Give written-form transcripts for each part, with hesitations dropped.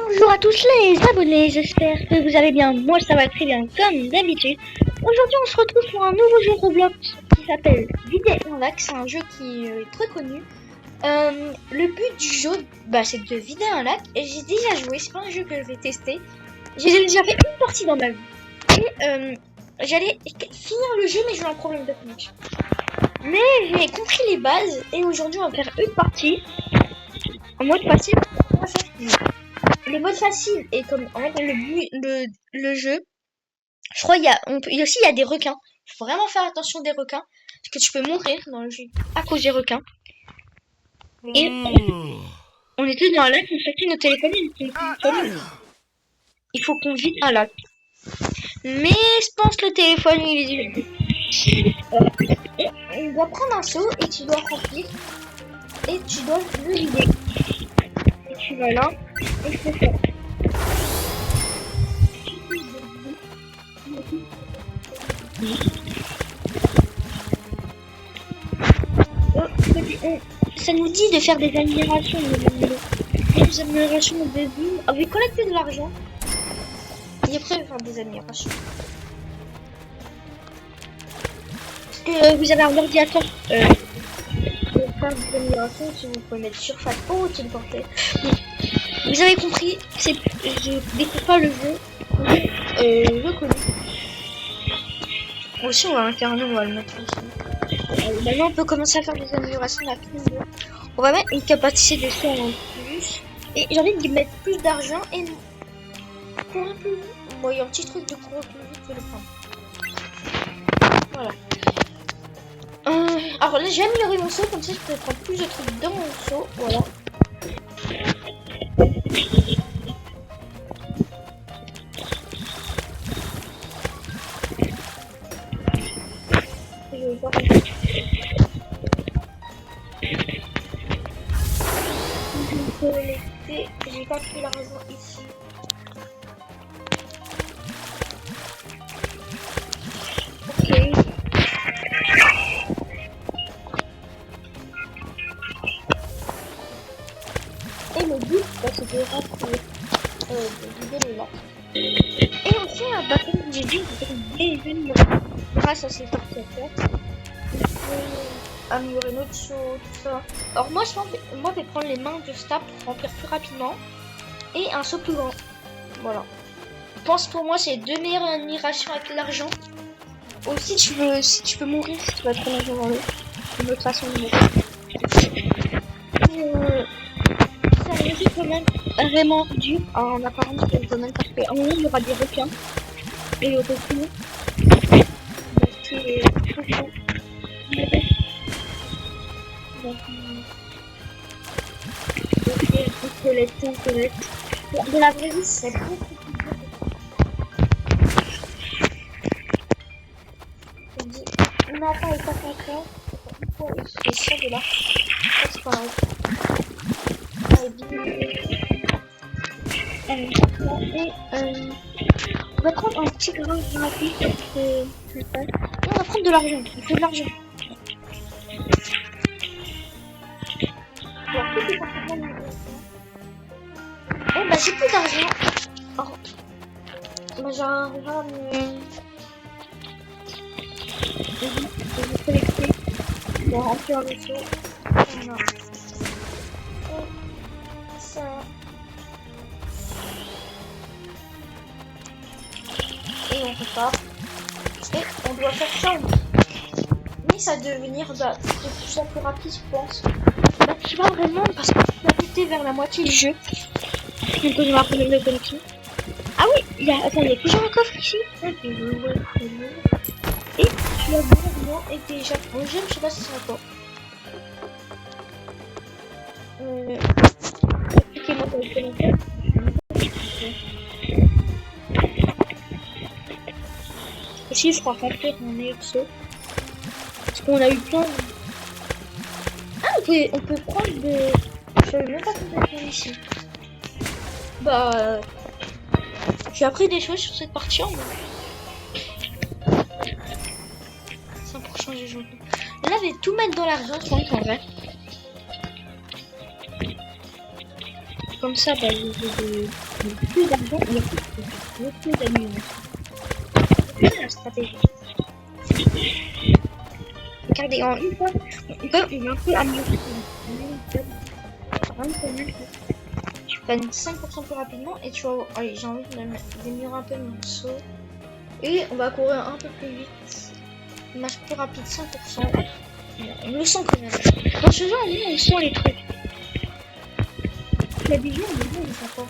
Bonjour à tous les abonnés, j'espère que vous allez bien. Moi ça va très bien comme d'habitude. Aujourd'hui on se retrouve pour un nouveau jeu Roblox qui s'appelle Vidéo en lac. C'est un jeu qui est très connu. Le but du jeu c'est de vider un lac et j'ai déjà joué, c'est pas un jeu que je vais tester. J'ai déjà fait une partie dans ma vie. Et j'allais finir le jeu mais j'ai eu un problème de connexion. Mais j'ai compris les bases et aujourd'hui on va faire une partie en mode facile. Le mode facile est comme en fait le jeu. Je crois il y a des requins. Il faut vraiment faire attention des requins parce que tu peux mourir dans le jeu à cause des requins. Et on était dans un lac, on sortit nos téléphones, il faut qu'on vide un lac. Mais je pense que le téléphone il est on doit prendre un seau et tu dois remplir et tu dois le vider. Et tu vas là et il faut faire. Ça nous dit de faire des améliorations au début. Avec collecter de l'argent. Et après, faire des améliorations. Parce que vous avez un ordinateur. Pour faire des améliorations, si vous pouvez mettre surface haute, téléporter. Vous avez compris, je découvre pas le jeu. Je connais. Aussi, on va faire un nom, on va le mettre ici. Maintenant, on peut commencer à faire des améliorations de la clim. On va mettre une capacité de son en plus. Et j'ai envie de mettre plus d'argent et courir plus vite. Bon, il y a un petit truc de courir plus vite, je vais le prendre. Voilà. Alors là, j'ai amélioré mon saut, comme ça je peux prendre plus de trucs dans mon saut. Voilà. Je vais voir. J'ai pas pris l'argent ici. Ok. Et le but, c'est de rentrer, de vider le lac. Et aussi, comme j'ai dit, vous pouvez déjeuner grâce à ces parties à faire. Améliorer notre saut, tout ça. Alors moi je vais prendre les mains de Stab pour remplir plus rapidement et un saut plus grand. Voilà. Je pense pour moi c'est deux meilleures admirations avec l'argent. Aussi si tu peux mourir, si tu vas trop l'argent dans l'eau. Une autre façon de mourir. Ça risque quand même vraiment dur en apparence pour le domaine parce qu'à un moment il y aura des requins et le requin. Donc c'est trop chaud. On collecte. De la vraie vie, c'est beaucoup plus dur. On n'a pas été content. Je suis sûr de là. C'est pas grave. On va prendre un petit grain de rapide. Et on va prendre de l'argent. Il faut de l'argent. J'ai plus d'argent. J'arrive je vais collecter pour remplir le saut. Voilà. Ça. Et on repart. Et on doit faire ça. Mais ça va devenir de plus en plus rapide, je pense. Je sais pas vraiment parce que je suis habité vers la moitié du jeu. On peut avoir un problème de connexion. Ah oui, il y a toujours un coffre ici. Et tu as vraiment été déjà plongé, je sais pas si c'est encore. Expliquez-moi dans les commentaires. Aussi, je crois remplir mon exo. Parce qu'on a eu plein de... Ah, on peut prendre de... Je savais même pas qu'on peut faire ici. J'ai appris des choses sur cette partie en fait. C'est pour changer de jeu. Là, je vais tout mettre dans l'argent, je pense en vrai. comme ça, bah, j'ai plus d'argent et plus d'amis. C'est la stratégie. Regardez, en une fois, on va un peu améliorer. Tu gagnes 5% plus rapidement et tu vas. Allez, j'ai envie d'améliorer un peu mon saut. Et on va courir un peu plus vite. Une marche plus rapide, 100%. On le sent quand même. Dans ce jeu, on sent les trucs. Il y a des gens, ils sont pas.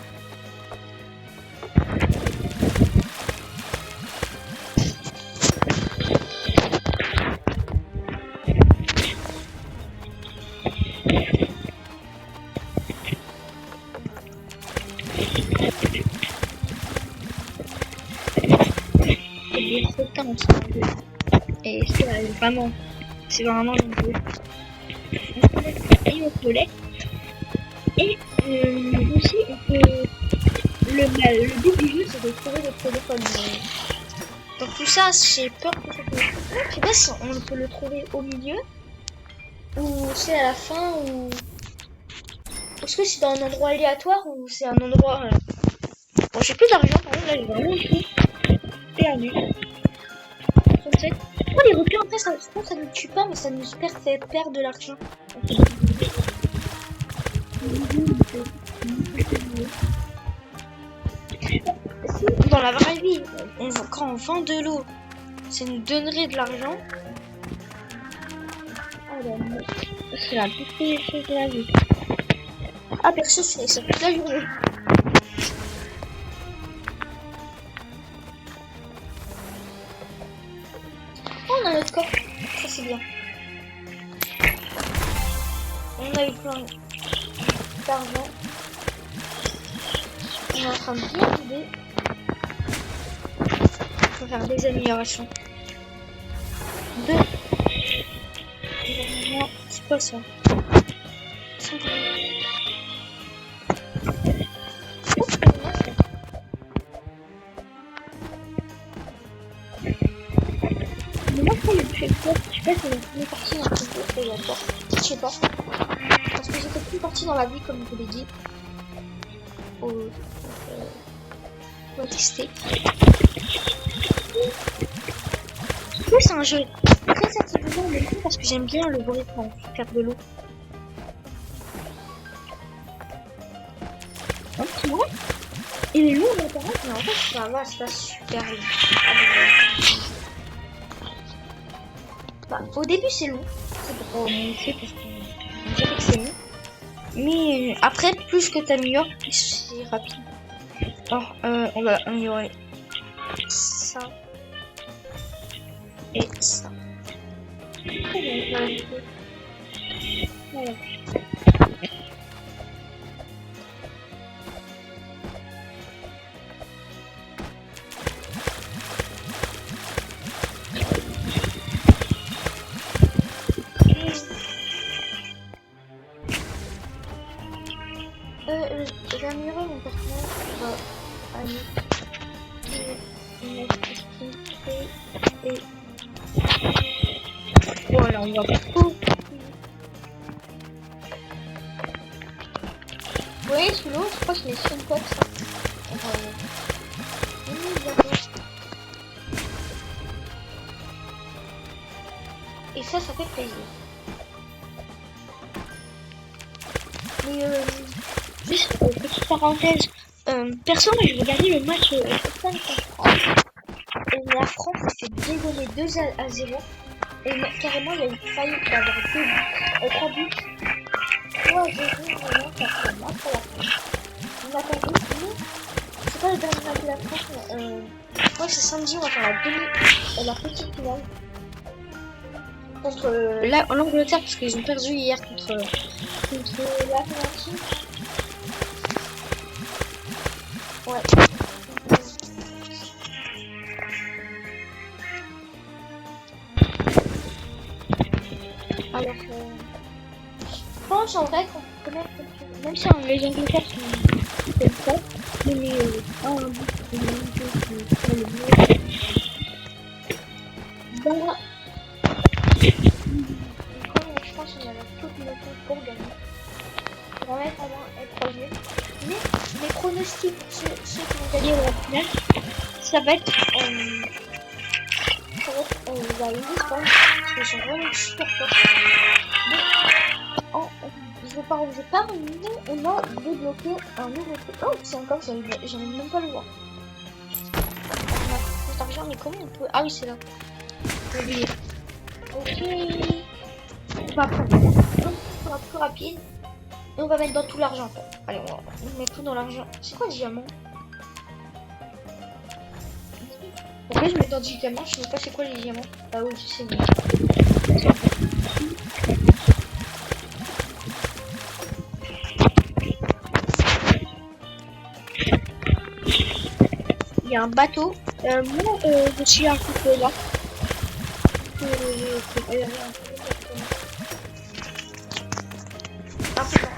Et c'est vraiment le jeu. Et on peut l'être. Et aussi, on peut. Le but du jeu, c'est de trouver le téléphone. Donc, tout ça, j'ai peur que ça peut. Je sais pas si on peut le trouver au milieu, ou c'est à la fin, ou. Est-ce que c'est dans un endroit aléatoire, ou c'est un endroit. Bon, j'ai plus d'argent, par exemple, là, j'ai vraiment tout perdu. 37. Pourquoi les requins, après, ça ne nous tue pas, mais ça nous fait perdre de l'argent. Dans la vraie vie, quand on vend de l'eau, ça nous donnerait de l'argent. C'est la plus belle chose de la vie. Ah, perso, c'est ça toute la journée. Oh, on a notre corps. Ça, c'est bien. On a eu plein d'argent. On est en train de bien vider. Il faut faire des améliorations. C'est quoi ça? Je sais pas si on est parti dans le jeu, je sais pas. Parce que j'étais plus parti dans la vie comme je vous l'ai dit. On va tester. C'est un jeu très satisfaisant de parce que j'aime bien le bruit quand on perd de l'eau. Tu vois, il est lourd l'appareil, mais en fait ça va, c'est pas super long. Bah, au début c'est long, c'est pour commencer parce qu'on dirait que c'est long. Mais après, plus que t'améliores, plus c'est rapide. Alors, on va améliorer ça et ça. Voilà. J'ai amélioré mon personnage. On va aller et voilà, on va beaucoup. Vous voyez sous l'eau, je crois que je l'ai sur une boîte ça. Et ça fait plaisir. Mais juste petite parenthèse, perso, moi je regardais le match Espagne contre France. Et la France s'est dégonner 2-0. Et carrément, il y a eu failli d'avoir 3 buts. 3-0, vraiment, ça fait mal pour la France. On attend nous. C'est pas le dernier match de la France, mais je crois que c'est samedi, on va faire la petite finale. Contre l'Angleterre, parce qu'ils ont perdu hier contre l'Argentine. Ouais. Alors, je pense en vrai qu'on peut connaître, même si les Angleterres sont comme ça, mais un but, c'est le mieux. Bon, je pense qu'on a toute notre pour gagner. On va mettre avant être troisième. Mais ceux qui vont gagner la finale, ça va être la Lisbonne, parce qu'ils sont vraiment super forts. Donc, je pars, mais on a débloqué un nouveau truc. Oh, c'est encore, j'arrive même pas à le voir. On a plus d'argent, mais comment on peut... Ah oui, c'est là. J'ai oublié. Ok. On va prendre un sera plus rapide. Et on va mettre dans tout l'argent en fait. Allez, on met tout dans l'argent. C'est quoi le diamant? Pourquoi je mets dans du diamant? Je sais pas c'est quoi les diamants. Ah oui, je sais bien. Il y a un bateau. Moi, je suis un peu là.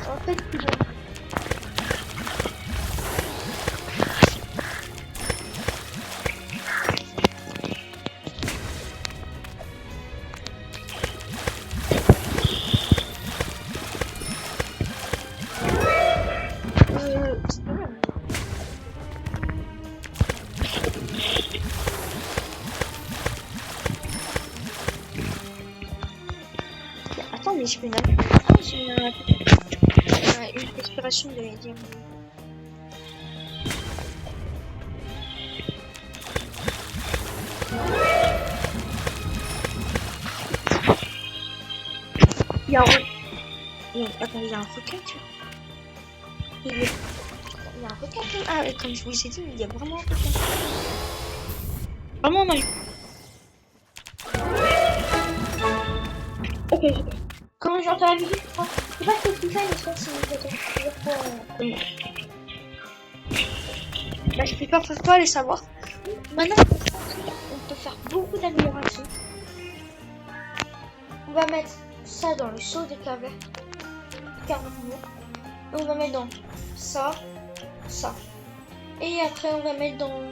En fait, attends, mais je peux une... Ah, j'ai une respiration de diamant. Il y a un... Attends, il y a un requin, tu vois. Il y a un requin. Ah, comme je vous ai dit, il y a vraiment un requin. Vraiment, on a eu. Ok. Quand j'entends la musique, je sais pas ce que tu fais, mais je pense que c'est bah, je peux pas aller savoir. Maintenant, on peut faire beaucoup d'améliorations. On va mettre ça dans le seau des cavernes. On va mettre dans ça. Et après, on va mettre dans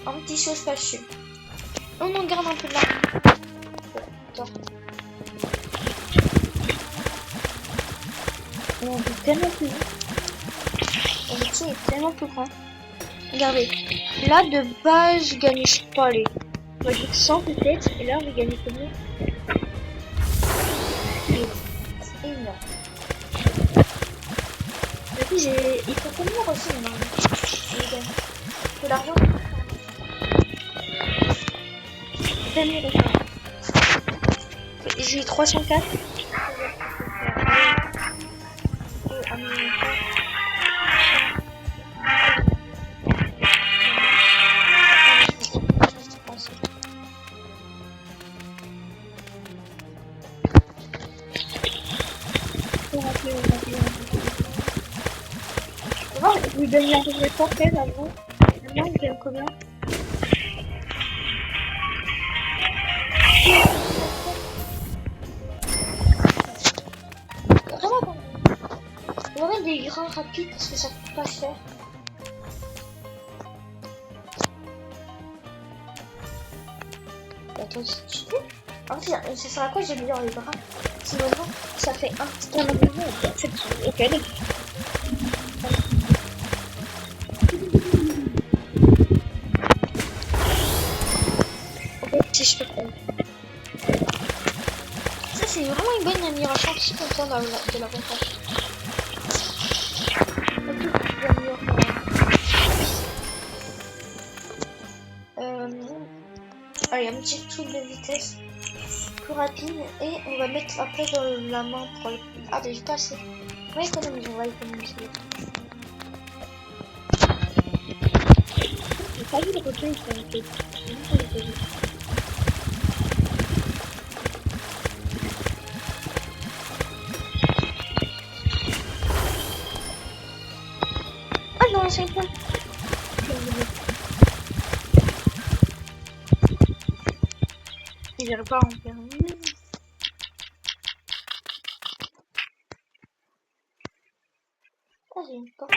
un petit seau spacieux. On en garde un peu de l'argent. On est tellement plus grand. Le petit est tellement plus grand. Regardez. Là, de base, je gagne, je sais pas, allez. On va dire 100 peut-être. Et là, on va gagner combien? C'est énorme. Et puis, il faut combien aussi, normalement? De l'argent. J'ai 304. Je lui donne la journée forfaite avant. Maintenant, il gagne combien? Vraiment, on va mettre des grains rapides parce que ça coûte pas cher. Attends, tu sais? En fait, c'est sur la quoi j'améliore les bras. C'est maintenant, ça fait un petit amendement. Ok, d'accord. Si je fais quoi. Ça c'est vraiment une bonne amélioration, je suis content de la refaire. Allez, un petit truc de vitesse plus rapide et on va mettre après dans la main pour le... Ah déjà pas assez. On va économiser, J'ai pas vu le retour, il s'est fait. Ah non, c'est pas. Il n'arrive pas à en faire une. Ah, j'ai une porte.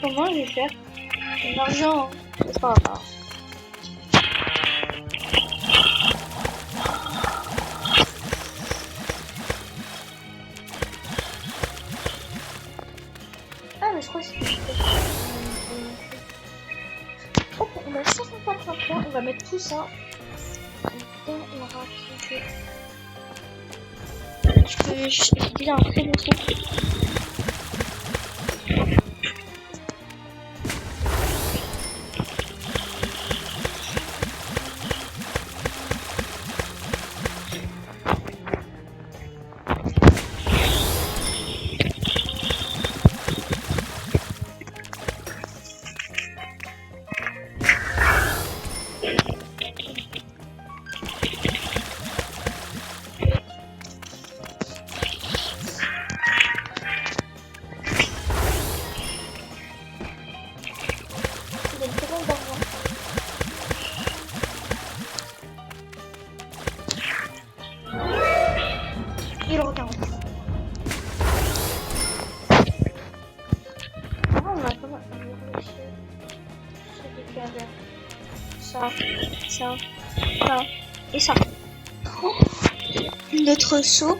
Comment je vais faire? De l'argent, c'est pas grave. Ah, mais je crois que c'est... Hop, on a 153 points, on va mettre tout ça dans la rapidité. J'ai déjà un très bon son. Il regarde. Ah, on a pas mal ça, ça, ça et ça. Oh, notre seau.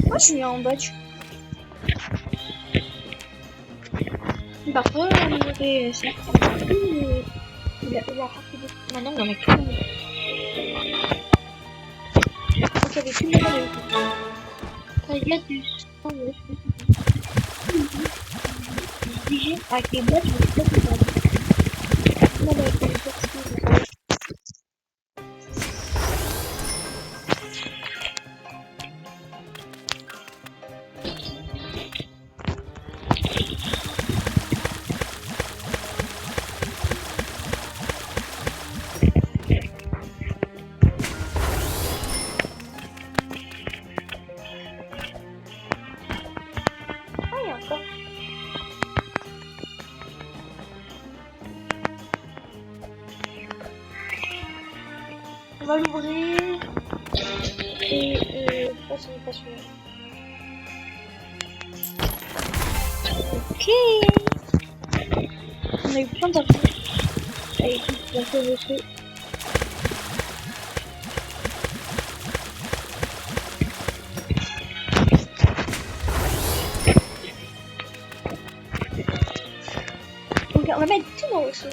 Moi, je suis en bas. Par contre, on va monter ça. Il a rapide. Maintenant, on va mettre tout le monde. Ok, avec tout le monde. Il y a du sang. Avec les boîtes, je vais peut-être faire. On va l'ouvrir. Et ça c'est pas celui-là. Ok. On a eu plein d'argent. Allez, on va faire le saut. Donc on va mettre tout dans le saut.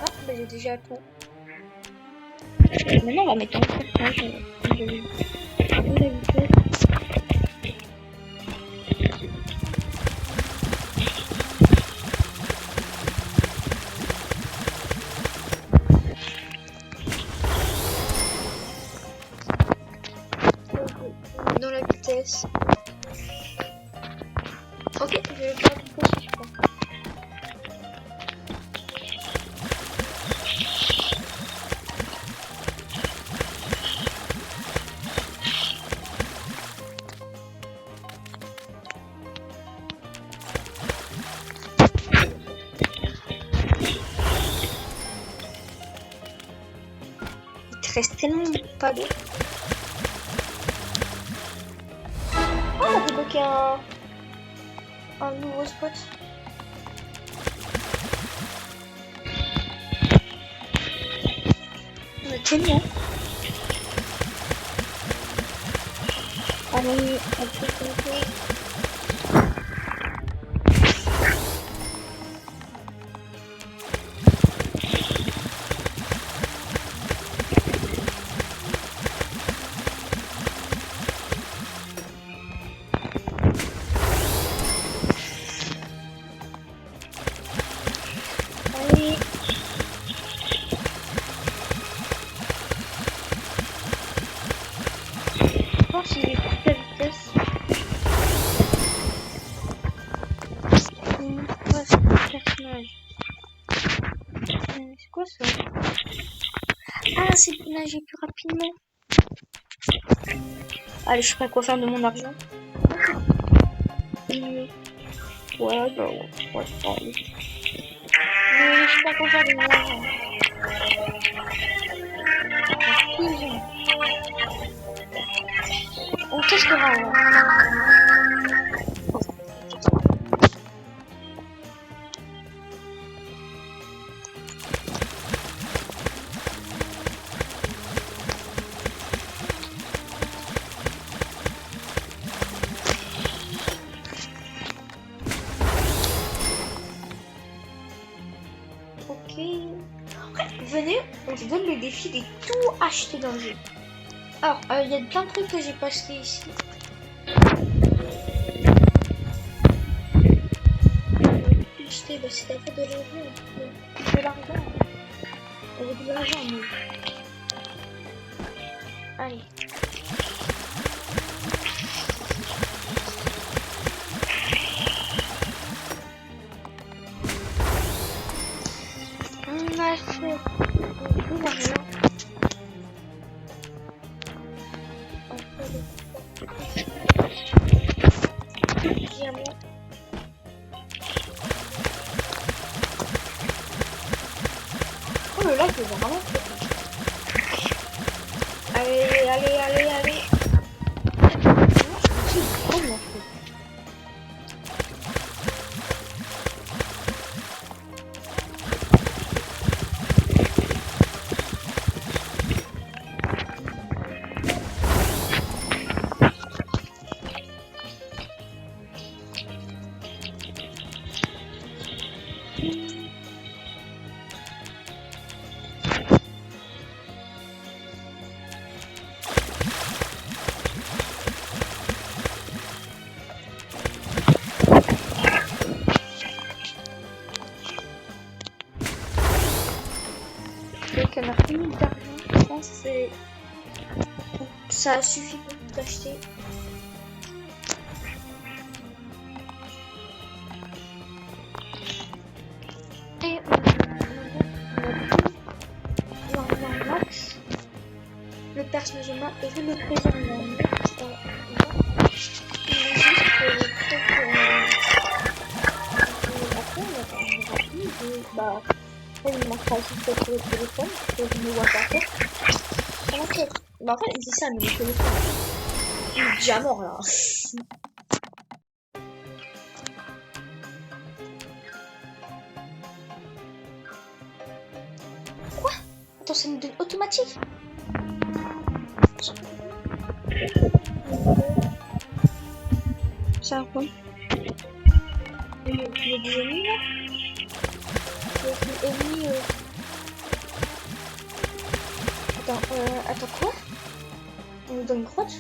Ah, bah j'ai déjà tout. Maintenant on va mettre en personnage. Dans la vitesse. Ok, je vais le faire une fois si je peux. Il te reste tellement pas d'eau. Oh, on a débloqué un nouveau spot. On a tenu, hein. Allez, on peut compter. S'il est toute la vitesse. C'est quoi ce personnage? C'est quoi ça? Ah, c'est pour nager plus rapidement. Allez, je sais pas quoi faire de mon argent. Ouais, bah ouais. Allez. Mais je sais pas quoi faire de mon argent. On testera. Ok. Venez, on se donne le défi de tout acheter dans le jeu. Alors, il y a plein de trucs que j'ai pas acheté ici. Acheter, bah, c'est à fait de l'argent. De l'argent. Avec de l'argent, mais... Allez. On a fait tout l'argent. Diamant. Oh le lac est vraiment fait. Allez. C'est vraiment fait. Donc on a fini d'argent, je pense que ça suffit pour tout acheter. Et on a max. Le personnage max et je le présente bah, il marquera aussi sur le téléphone, que je ne vois pas faire. Comment c'est? Bah, en fait, c'est ça, mais le téléphone. Il est déjà mort là. Quoi? Attends, c'est une automatique? C'est un quoi? Il y a des ennemis là? Il y a des ennemis. Attends quoi? On nous donne une grotte?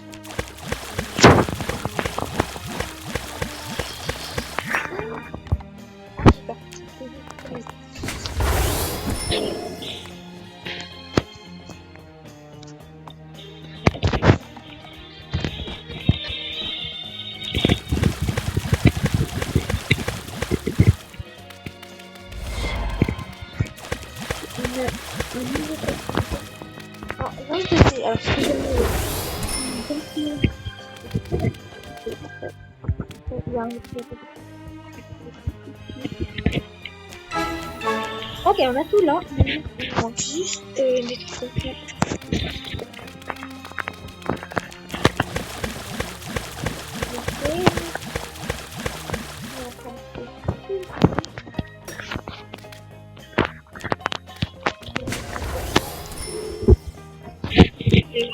Ah super. Alors, ce que j'aime ok, on a tout là. On manque juste les trucs.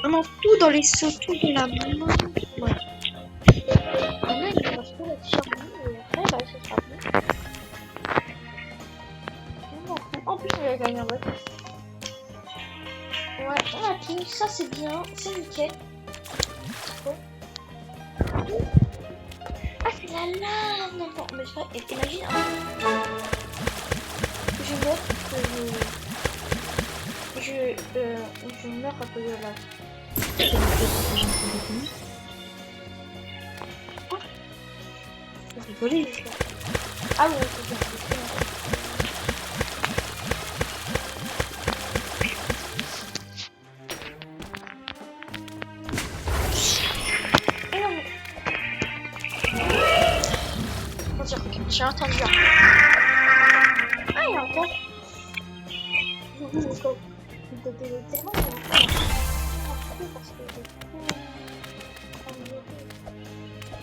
Vraiment tout dans les seaux, tout de la main. Ouais. On a une reste la charbon et après bah ce sera bon. En plus on a gagné un vote. Ouais, on a pris, ça c'est bien, c'est nickel. Bon. Ah c'est la lave. Non, mais c'est pas. Imagine je meurs que je meurs à cause de la lave. Rigoler les gars. Ah ouais, J'ai entendu un. Ah, il y a un coffre. Tellement parce que j'ai tout.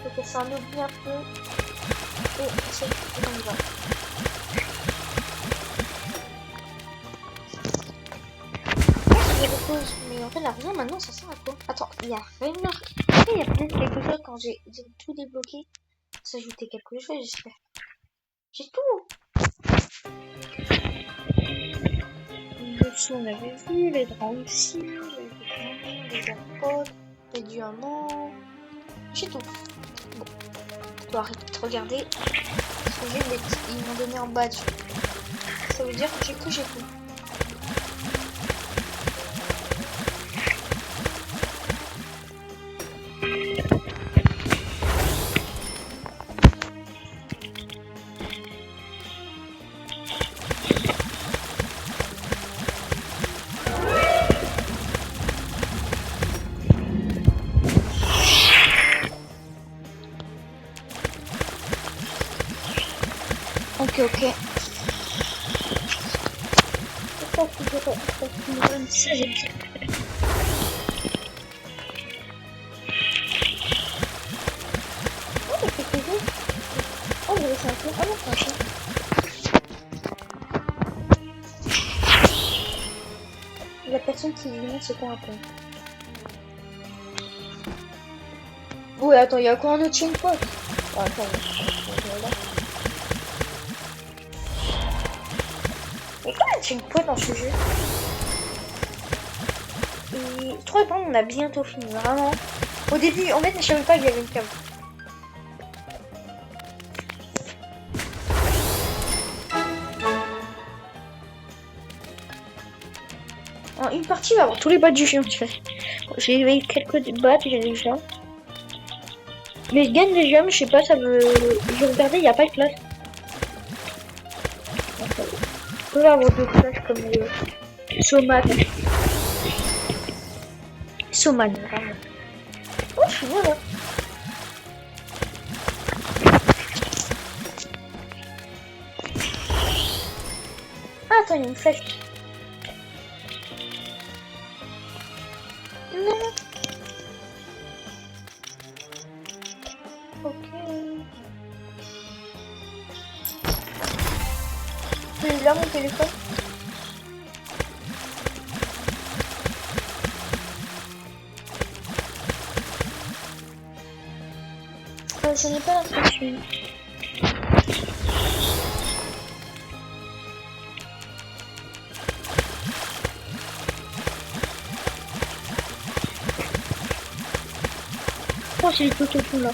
Ok, ça en oublie un peu. Et c'est on y va. Je repose, mais en fait l'argent maintenant ça sert à quoi? Attends, il y a rien. Il y a peut-être quelque chose quand j'ai tout débloqué. S'ajouter quelque chose, j'espère. J'ai tout. Le sous on avait vu, les draps aussi, les AirPods, les diamants. J'ai tout. Bon, je dois arrêter de regarder. Parce que ils m'ont donné un badge. Ça veut dire que j'ai tout. Ok. Ça, j'aime ça. Oh, il y a quelque chose. Oh, vous laissez un peu. Ah non, c'est un chien. La personne qui lui demande c'est quoi un pont. Ouais, attends, il y a quoi un autre chien quoi? Oh, attends, mais quoi un checkpoint dans ce jeu? Et 3 points, on a bientôt fini, vraiment. Au début, en fait, je savais pas qu'il y avait une cave. En une partie, va avoir tous les badges du jeu, en fait. J'ai eu quelques badges, j'ai déjà. Mais je gagne déjà, mais je sais pas, ça veut... J'ai regardé, il n'y a pas de classe. On peut avoir deux classes comme Soman. Soman, vraiment. Oh, je suis bien là. Ah, attends, il y a une flèche. Non. Ok. C'est là mon téléphone. Je n'ai pas l'impression. Oh, c'est le tout là.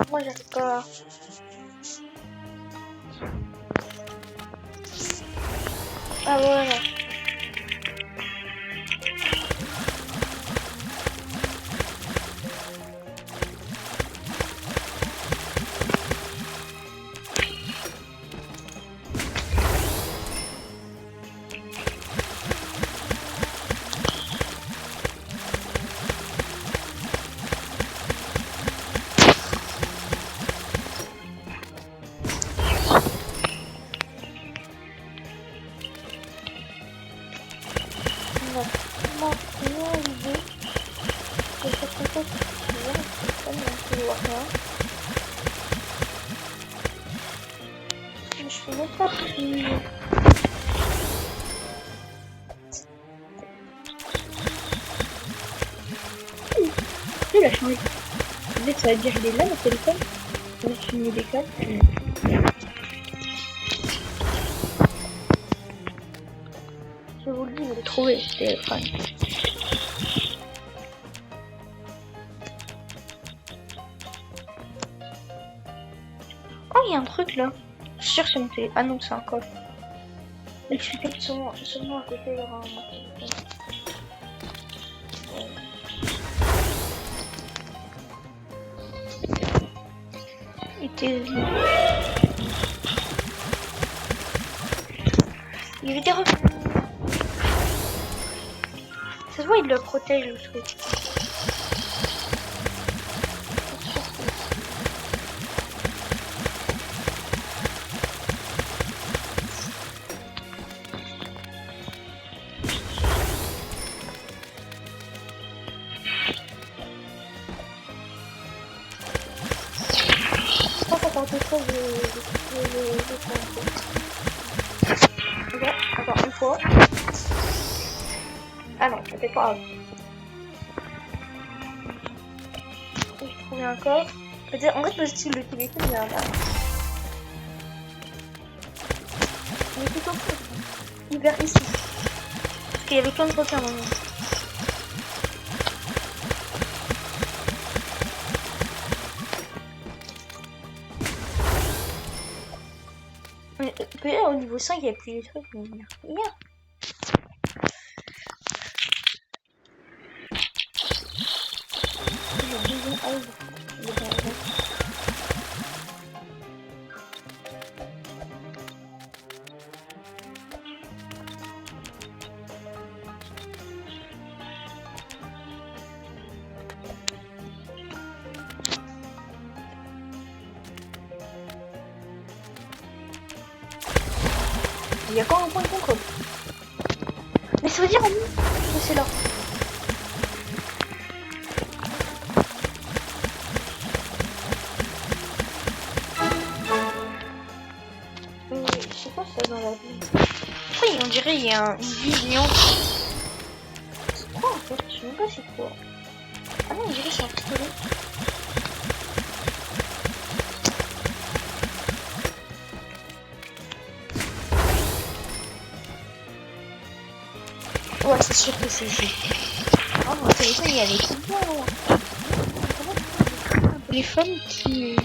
Moi, j'arrive pas. Ah, voilà. Je peux même pas prier. Il a changé. Peut-être ça va dire il est là mon téléphone. On a fini les câbles. Je vous le dis, vous l'avez trouvé ce téléphone. Oh, il y a un truc là. Je suis sûr que c'est mon téléphone. Ah non, c'est un coffre. Mais je suis peut-être seulement à côté, il y aura un téléphone. Et t'es... Il était revenu. Ça se voit, il le protège le truc. Je pense qu'on parle trop Ok, encore une fois. Ah non, c'était pas grave. J'ai trouvé un coffre. Peut-être, en fait, peut-être le téléphone, il y a un... Il est plutôt fou. Il est vers ici. Parce qu'il y avait plein de requins maintenant. Peut-être au niveau 5, il n'y a plus de trucs, mais il y a. Il y a quand un point de contrôle. Mais ça veut dire en nous que c'est là. Mais je sais pas ça dans la vie. Oui, on dirait il y a une vision. C'est quoi en fait? Je sais même pas c'est quoi. Ah non, on dirait c'est un pistolet. Ouais, c'est sûr que c'est juste. Oh, mon téléphone, il y a des trucs bien là. Un téléphone qui...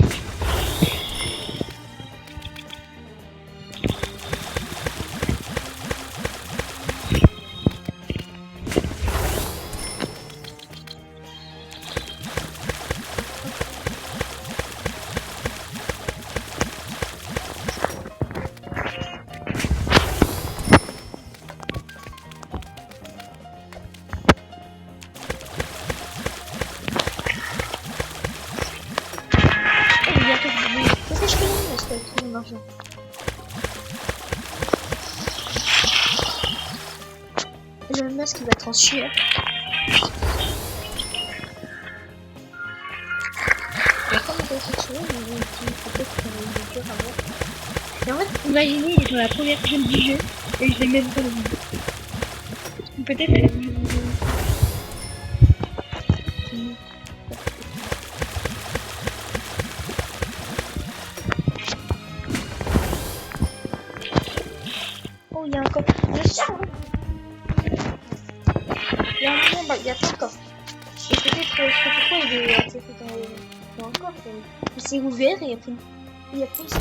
Le masque va trancher. Et en fait, imaginez, il est sur la première chaîne du jeu et je l'ai même pas vu. Peut-être. Oh, il y a un coffre. Le charme. Il y a un moment, il y a plein de coffres. Et peut-être, je sais pas pourquoi il est dans un coffre. C'est ouvert et il y a plein de coffres.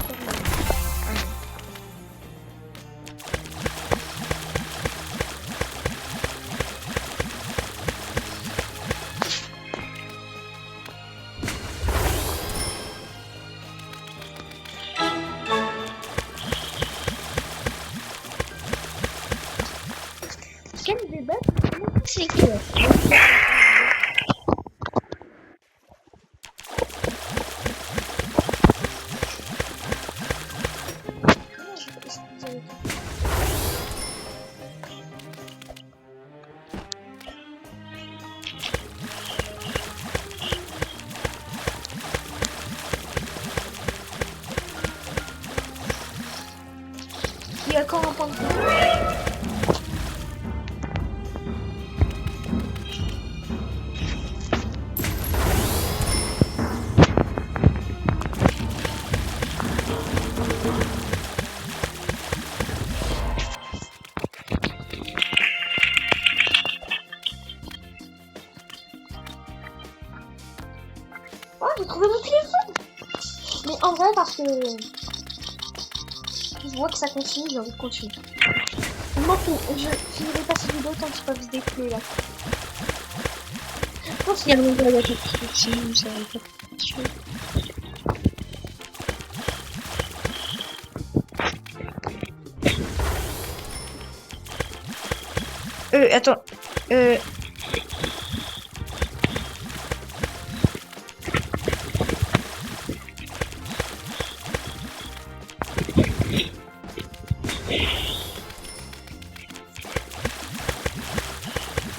Quel débat? C'est quoi? Il y a encore un point de vue. Oh, j'ai trouvé mon téléphone. Mais en vrai, parce que je vois que ça continue, j'ai envie de continuer. Je m'en fous, je finirai pas cette vidéo tant que j'ai pas visité tous les lacs. Je pense qu'il y a un endroit là, sinon ça va pas. Attends.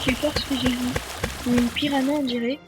J'ai peur ce que j'ai vu. Une piranha, on dirait.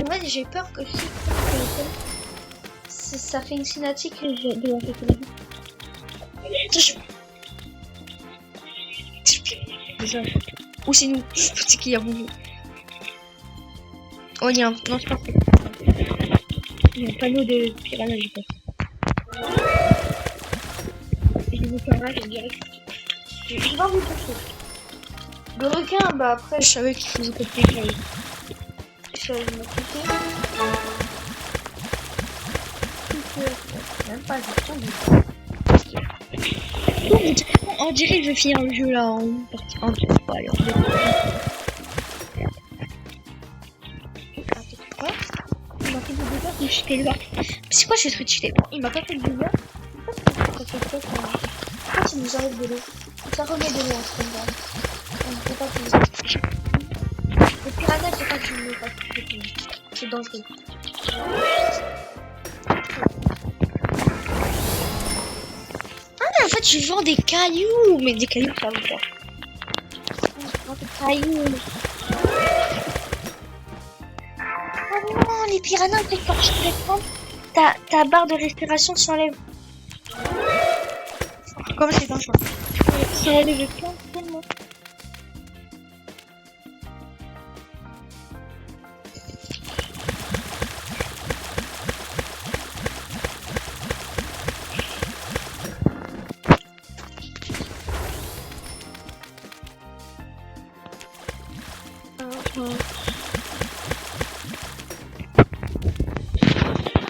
Moi j'ai peur que si ça fait une cinématique de la photo. Déjà. Ou c'est nous. C'est qui a voulu. Oh, il y a un. Non, c'est pas ça. Il y a un panneau de piranha, je pense. Je vous parle, je dirais que. Je vais vous dire ça. Le requin, bah après, je savais qu'il faisait péter quand même. Je savais me péter. Même pas on dirait que je vais finir le jeu là en partie 1, 2, 3, allez, on va il m'a fait des dégâts, mais j'étais là. C'est quoi ce truc cheaté? Il m'a pas fait de dégâts. Pourquoi il nous enlève de l'eau? Ça remet de l'eau en ce moment. On ne peut pas plus. Le piranha, c'est pas que je ne veux pas plus. C'est dangereux. En fait, je vends des cailloux, mais des cailloux, ça va pas. Je vends des cailloux. Oh non, les piranhas, dès que tu les prends, ta barre de respiration s'enlève. Comme c'est dangereux. Ça enlève plein tellement.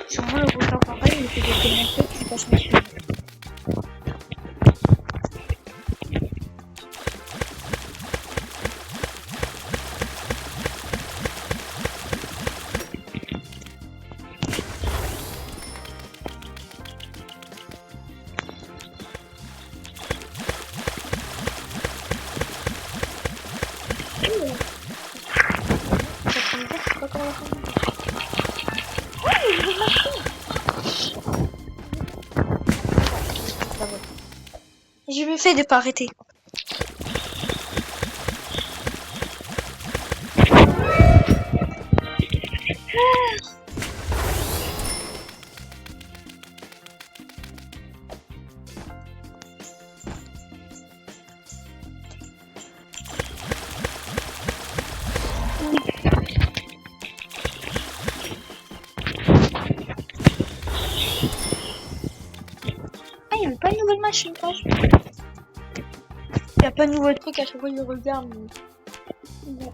Sûrement le requin pareil, il fait des démonter qui passe dessus. J'ai mieux fait de pas arrêter. Ah, il n'y a pas une nouvelle machine, quoi. Il n'y a pas de nouveau truc à chaque fois que je regarde. Mais... Bon.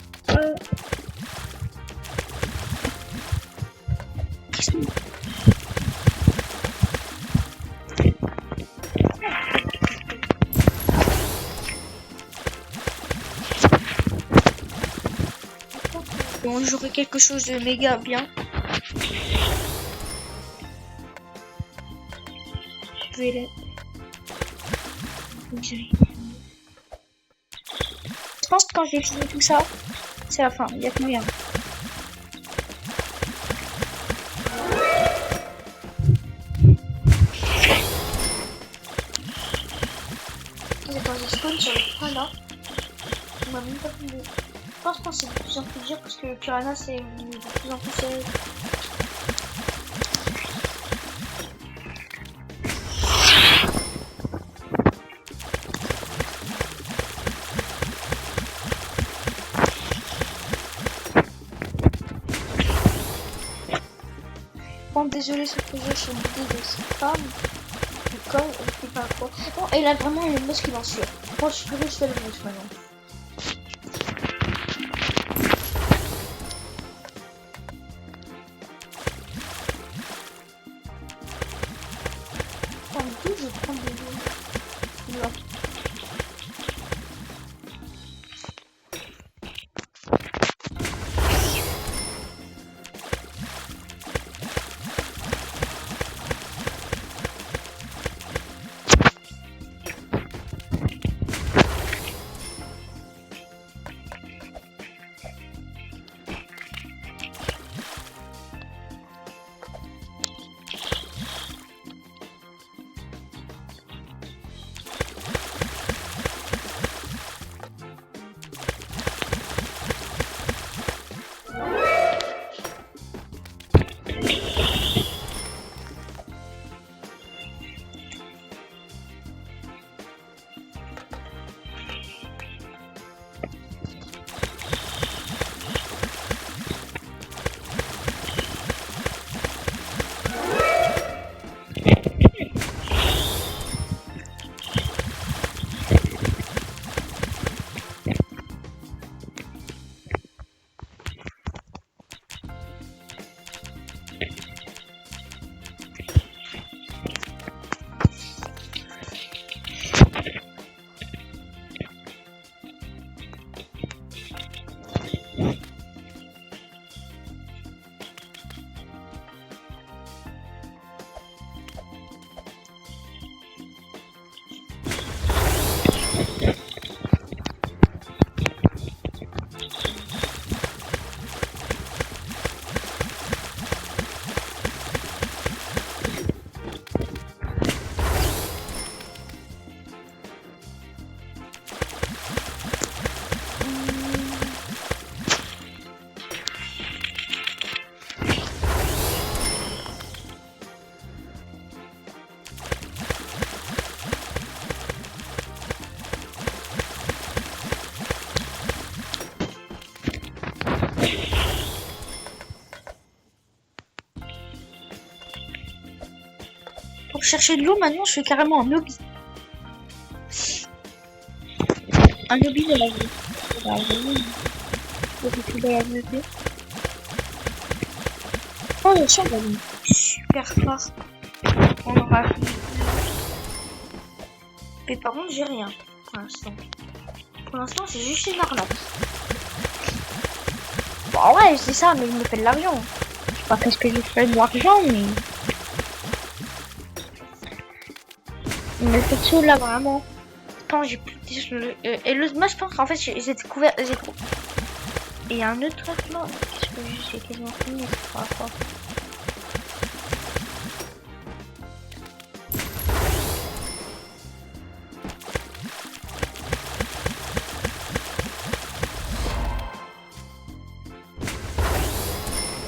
Bon, j'aurai quelque chose de méga bien. Je vais les... Je pense que quand j'ai fini tout ça, c'est la fin. Il y a plus rien. Quand j'ai spawn sur le point là, on m'a même pas fait de... Je pense que c'est de plus en plus dur parce que le piranha c'est de plus en plus sérieux. désolé sur que j'ai l'idée de cette femme. Comme je sais pas quoi. Bon, elle a vraiment le muscle silencieux. Moi, je fais le muscle maintenant. En tout, je prends des là. Pour chercher de l'eau, maintenant, je suis carrément un hobby. Un hobby de la vie. Oh, le chat va être super fort. On aura fini. Mais par contre, j'ai rien pour l'instant. Pour l'instant, c'est juste une arnaque. Bon, ouais, c'est ça, mais il me fait de l'argent. Je sais pas qu'est-ce que je fais de l'argent, mais. Il me fait de sous là, vraiment. Quand j'ai plus de. Et le. Moi, je pense qu'en fait, j'ai découvert. Et un autre truc là. Qu'est-ce que j'ai quasiment fini, c'est pas quoi.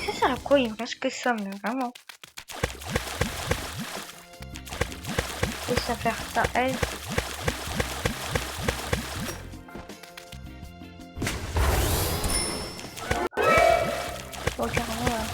Ça sert à quoi? Il me reste que ça, mais vraiment. Et ça faire ça, elle. Bon, carrément, là.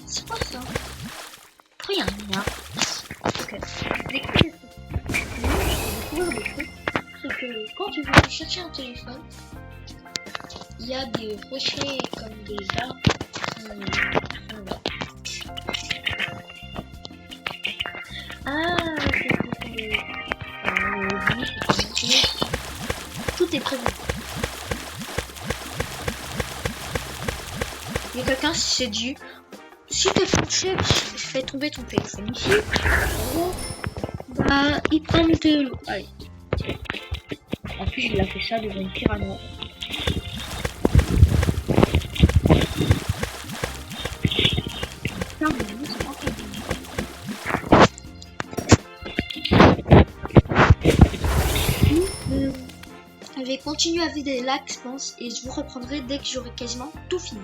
C'est quoi ça? Pourquoi il y a un lien? Ok. C'est que quand tu veux chercher un téléphone, il y a des rochers comme des arbres qui sont là. Ah, tout est prévu. Il y a quelqu'un qui s'est dit, si ton chef fait tomber ton téléphone ici, bah il prend mon téléphone. Allez. En plus, il a fait ça devant une piranha. Je vais continuer à vider les lacs, je pense, et je vous reprendrai dès que j'aurai quasiment tout fini.